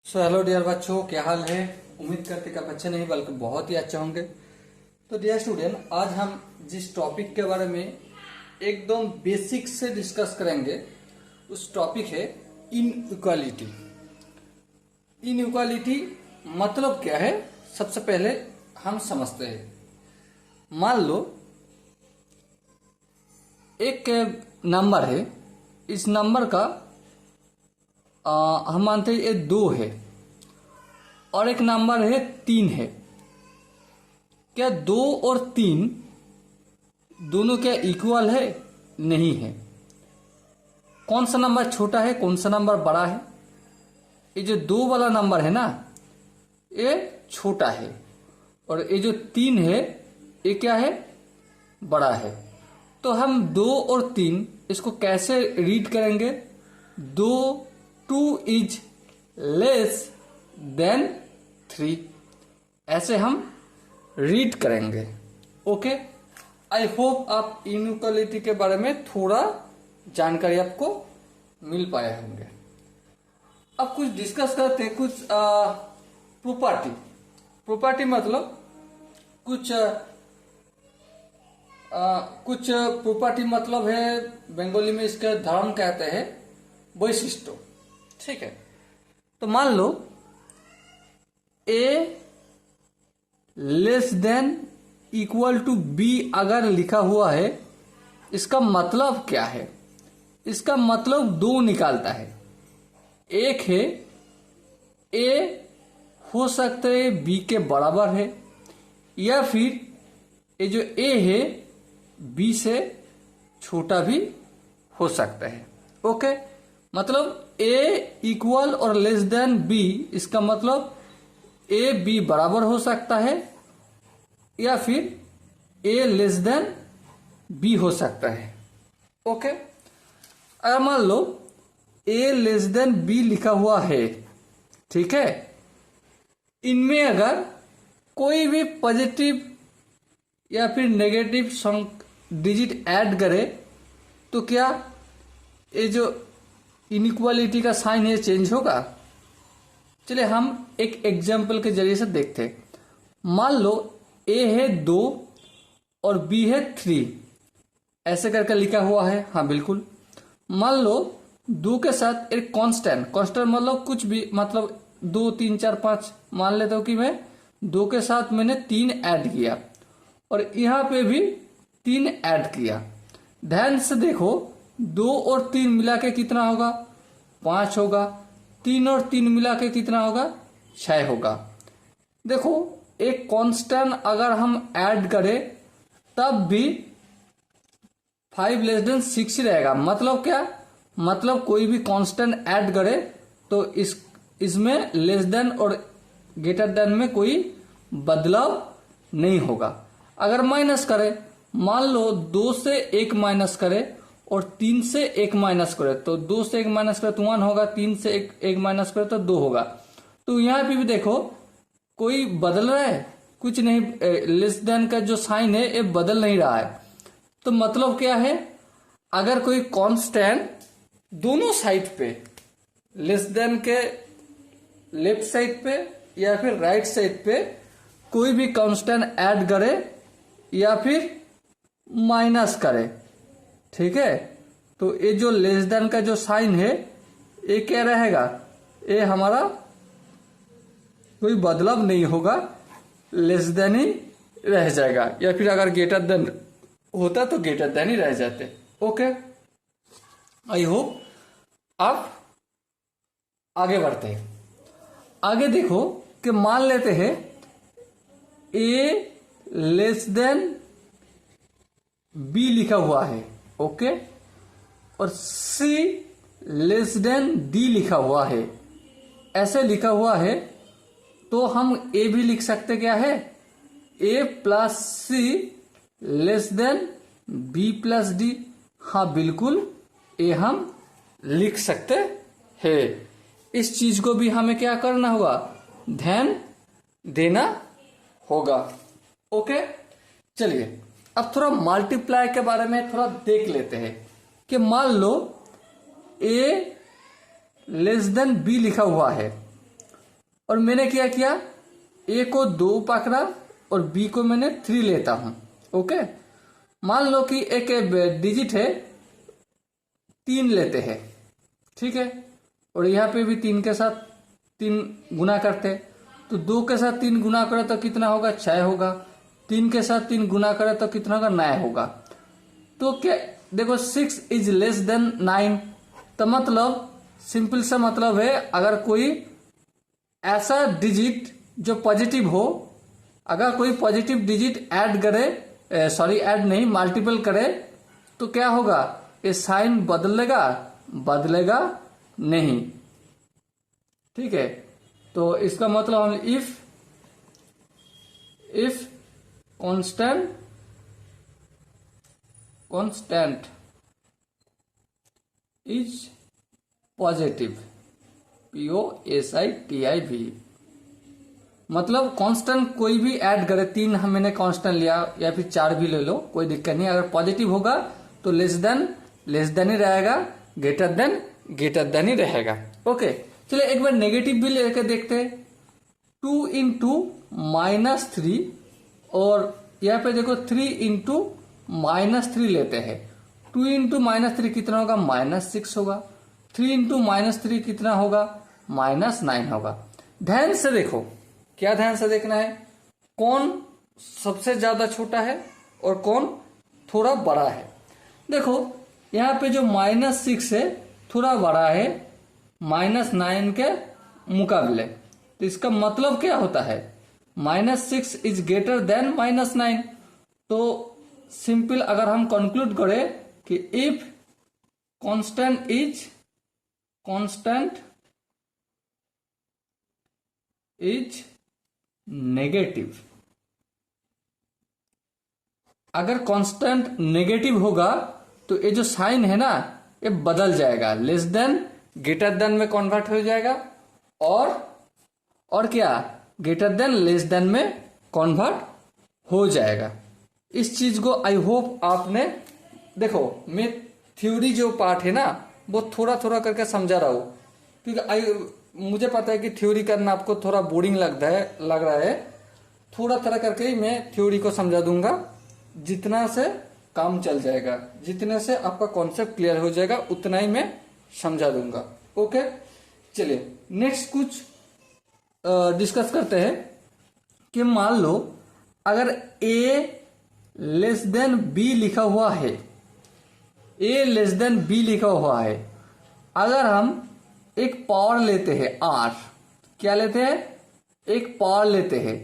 So hello dear बच्चों, क्या हाल है। उम्मीद करते कि आप अच्छे नहीं बल्कि बहुत ही अच्छे होंगे। तो डियर स्टूडेंट, आज हम जिस टॉपिक के बारे में एकदम बेसिक से डिस्कस करेंगे उस टॉपिक है इनइक्वालिटी। इनइक्वालिटी मतलब क्या है, सबसे पहले हम समझते हैं। मान लो एक नंबर है, इस नंबर का हम मानते हैं ये 2 है और एक नंबर है 3 है। क्या 2 और 3 दोनों क्या इक्वल है? नहीं है। कौन सा नंबर छोटा है, कौन सा नंबर बड़ा है? ये जो 2 वाला नंबर है ना, ये छोटा है और ये जो 3 है ये क्या है? बड़ा है। तो हम 2 और 3 इसको कैसे रीड करेंगे? 2 इज लेस देन 3, ऐसे हम रीड करेंगे। ओके, आई होप आप इनइक्वालिटी के बारे में थोड़ा जानकारी आपको मिल पाए होंगे। अब कुछ डिस्कस करते हैं, कुछ प्रॉपर्टी मतलब कुछ प्रॉपर्टी मतलब है, बंगाली में इसका धर्म कहते हैं, वैशिष्ट। ठीक है, तो मान लो A less than equal to B अगर लिखा हुआ है, इसका मतलब क्या है? इसका मतलब 2 निकालता है। एक है ए हो सकता है बी के बराबर है, या फिर ये जो ए है बी से छोटा भी हो सकता है। ओके, मतलब ए इक्वल और लेस देन बी, इसका मतलब ए बी बराबर हो सकता है या फिर ए लेस देन बी हो सकता है। ओके, अगर मान लो ए लेस देन बी लिखा हुआ है, ठीक है, इनमें अगर कोई भी पॉजिटिव या फिर नेगेटिव डिजिट ऐड करे तो क्या ये जो इनइक्वालिटी का साइन है चेंज होगा? चलिए हम एक एग्जाम्पल के जरिए से देखते हैं। मान लो ए है 2 और बी है 3, ऐसे करके लिखा हुआ है। हाँ बिल्कुल। मान लो 2 के साथ एक कांस्टेंट मतलब कुछ भी, मतलब 2 3 4 5 मान लेता हूं कि मैं 2 के साथ मैंने 3 ऐड किया और यहां पे भी 3 ऐड किया। ध्यान से देखो, 2 और 3 मिला के कितना होगा? 5 होगा। 3 और 3 मिला के कितना होगा? 6 होगा। देखो, एक कांस्टेंट अगर हम ऐड करें तब भी 5 लेस देन 6 रहेगा। मतलब क्या? मतलब कोई भी कांस्टेंट ऐड करे तो इसमें लेस देन और ग्रेटर देन में कोई बदलाव नहीं होगा। अगर माइनस करे, मान लो 2 से 1 माइनस करे और 3 से 1 माइनस करे, तो 2 से 1 माइनस करे तो 1 होगा, 3 से 1 माइनस करे तो 2 होगा। तो यहाँ पे भी देखो कोई बदल रहा है? कुछ नहीं। लेस देन का जो साइन है ये बदल नहीं रहा है। तो मतलब क्या है? अगर कोई कांस्टेंट दोनों साइड पे, लेस देन के लेफ्ट साइड पे या फिर राइट साइड पे कोई भी कांस्टेंट ऐड करे या फिर माइनस करे, ठीक है, तो ये जो लेस देन का जो साइन है ये क्या रहेगा? ये हमारा कोई बदलाव नहीं होगा, लेस देन ही रह जाएगा, या फिर अगर ग्रेटर देन होता तो ग्रेटर देन ही रह जाते। ओके, आई होप आप आगे बढ़ते हैं। आगे देखो कि मान लेते हैं ए लेस देन बी लिखा हुआ है, ओके, और सी लेस देन डी लिखा हुआ है। ऐसे लिखा हुआ है तो हम ए भी लिख सकते क्या है? A plus C less than B plus D. हाँ बिल्कुल, ए हम लिख सकते हैं। इस चीज को भी हमें क्या करना होगा? ध्यान देना होगा। ओके, चलिए अब थोड़ा मल्टीप्लाई के बारे में थोड़ा देख लेते हैं कि मान लो ए लेस देन बी लिखा हुआ है और मैंने क्या किया, ए को 2 पकड़ा और बी को मैंने 3 लेता हूं। ओके, मान लो कि एक डिजिट है 3 लेते हैं, ठीक है, और यहाँ पे भी 3 के साथ 3 गुना करते, तो 2 के साथ 3 गुना करे तो कितना होगा, 6 होगा। 3 के साथ 3 गुना करे तो कितना होगा, 9 होगा। तो क्या देखो 6 इज लेस देन 9, तो मतलब सिंपल सा मतलब है, अगर कोई ऐसा डिजिट जो पॉजिटिव हो, अगर कोई पॉजिटिव डिजिट ऐड करे, ऐड नहीं मल्टीपल करे, तो क्या होगा, ये साइन बदलेगा नहीं। ठीक है, तो इसका मतलब हम if constant is positive, POSITIV, मतलब कांस्टेंट कोई भी ऐड करे, 3 मैंने कांस्टेंट लिया या फिर 4 भी ले लो, कोई दिक्कत नहीं। अगर पॉजिटिव होगा तो लेस देन ही रहेगा, ग्रेटर देन ही रहेगा। ओके, चलिए एक बार नेगेटिव भी लेकर देखते हैं। 2 इंटू -3 और यहाँ पे देखो 3 इंटू -3 लेते हैं। 2 इंटू -3 कितना होगा, -6 होगा। 3 इंटू -3 कितना होगा, -9 होगा। ध्यान से देखो, क्या ध्यान से देखना है, कौन सबसे ज्यादा छोटा है और कौन थोड़ा बड़ा है। देखो यहाँ पे जो -6 है थोड़ा बड़ा है -9 के मुकाबले, तो इसका मतलब क्या होता है, -6 इज ग्रेटर देन -9। तो सिंपल अगर हम कंक्लूड करें कि इफ कांस्टेंट इज नेगेटिव, अगर कांस्टेंट नेगेटिव होगा तो ये जो साइन है ना, ये बदल जाएगा, लेस देन ग्रेटर देन में कन्वर्ट हो जाएगा, और क्या, ग्रेटर देन लेस देन में कन्वर्ट हो जाएगा। इस चीज को आई होप आपने, देखो मैं थ्योरी जो पार्ट है ना वो थोड़ा थोड़ा करके समझा रहा हूं, क्योंकि मुझे पता है कि थ्योरी करना आपको थोड़ा बोरिंग लग रहा है। थोड़ा थोड़ा करके ही मैं थ्योरी को समझा दूंगा, जितना से काम चल जाएगा, जितने से आपका कॉन्सेप्ट क्लियर हो जाएगा उतना ही मैं समझा दूंगा। ओके, चलिए नेक्स्ट कुछ डिस्कस करते हैं कि मान लो अगर A लेस देन B लिखा हुआ है, A लेस देन B लिखा हुआ है, अगर हम एक पावर लेते हैं R, क्या लेते हैं, एक पावर लेते हैं,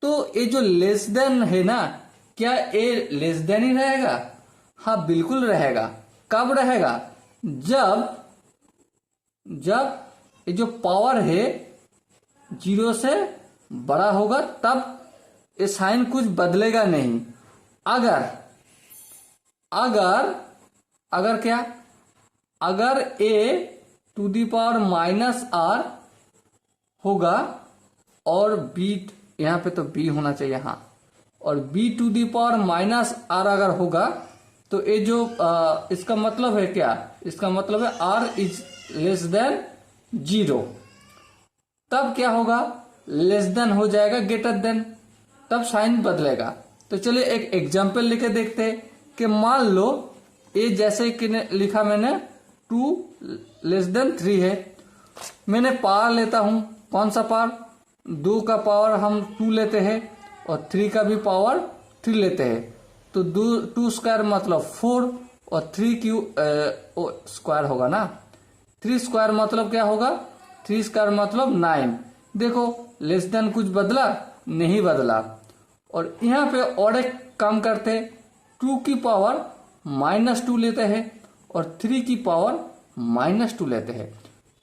तो ये जो लेस देन है ना, क्या ए लेस देन ही रहेगा, हाँ बिल्कुल रहेगा। कब रहेगा, जब ये जो पावर है 0 से बड़ा होगा, तब ये साइन कुछ बदलेगा नहीं। अगर क्या, अगर a⁻r होगा और b, यहां पे तो b होना चाहिए, हाँ, और b⁻−r अगर होगा तो ये जो इसका मतलब है क्या, इसका मतलब है r इज लेस देन 0, तब क्या होगा, लेस देन हो जाएगा ग्रेटर देन, तब साइन बदलेगा। तो चलिए एक एग्जांपल लेके देखते हैं कि मान लो ये जैसे कि लिखा मैंने 2 लेस देन 3 है, मैंने पावर लेता हूं, कौन सा पावर, 2 का पावर हम 2 लेते हैं और 3 का भी पावर 3 लेते हैं, तो 2 स्क्वायर मतलब 4 और 3 स्क्वायर होगा ना, 3 स्क्वायर मतलब क्या होगा, 3 स्क्वायर मतलब 9। देखो लेस देन कुछ बदला नहीं बदला। और यहाँ पे और एक काम करते, 2 की पावर -2 लेते हैं और 3 की पावर -2 लेते हैं।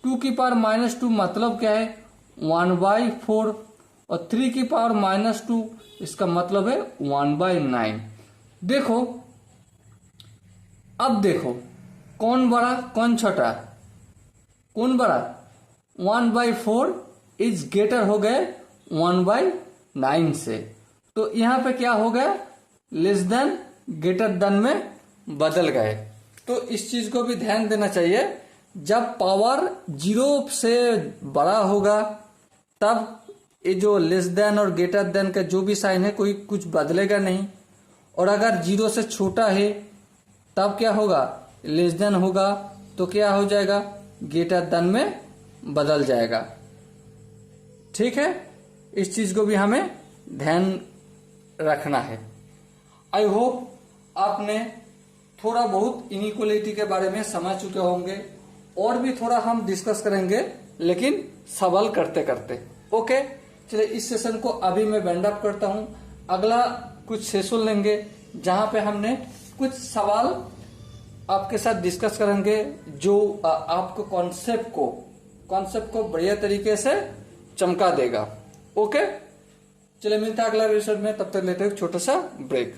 2 की पावर -2 मतलब क्या है, 1/4, और 3 की पावर -2 इसका मतलब है 1/9। देखो अब देखो कौन बड़ा कौन छोटा, कौन बड़ा, 1/4 इज ग्रेटर हो गए 1/9 से, तो यहाँ पे क्या हो गया, लेस देन ग्रेटर देन में बदल गए। तो इस चीज को भी ध्यान देना चाहिए, जब पावर 0 से बड़ा होगा तब ये जो लेस देन और ग्रेटर देन का जो भी साइन है कोई कुछ बदलेगा नहीं। और अगर 0 से छोटा है तब क्या होगा, लेस देन होगा तो क्या हो जाएगा, ग्रेटर देन में बदल जाएगा। ठीक है, इस चीज को भी हमें ध्यान रखना है। आई होप आपने थोड़ा बहुत इनइक्वालिटी के बारे में समझ चुके होंगे, और भी थोड़ा हम डिस्कस करेंगे लेकिन सवाल करते करते। ओके, चलिए इस सेशन को अभी मैं बैंड अप करता हूं। अगला कुछ सेशन लेंगे जहां पे हमने कुछ सवाल आपके साथ डिस्कस करेंगे जो आपको कॉन्सेप्ट को बढ़िया तरीके से चमका देगा। ओके, चलिए मिलता है अगला एपिसोड में, तब तक लेते हैं छोटा सा ब्रेक।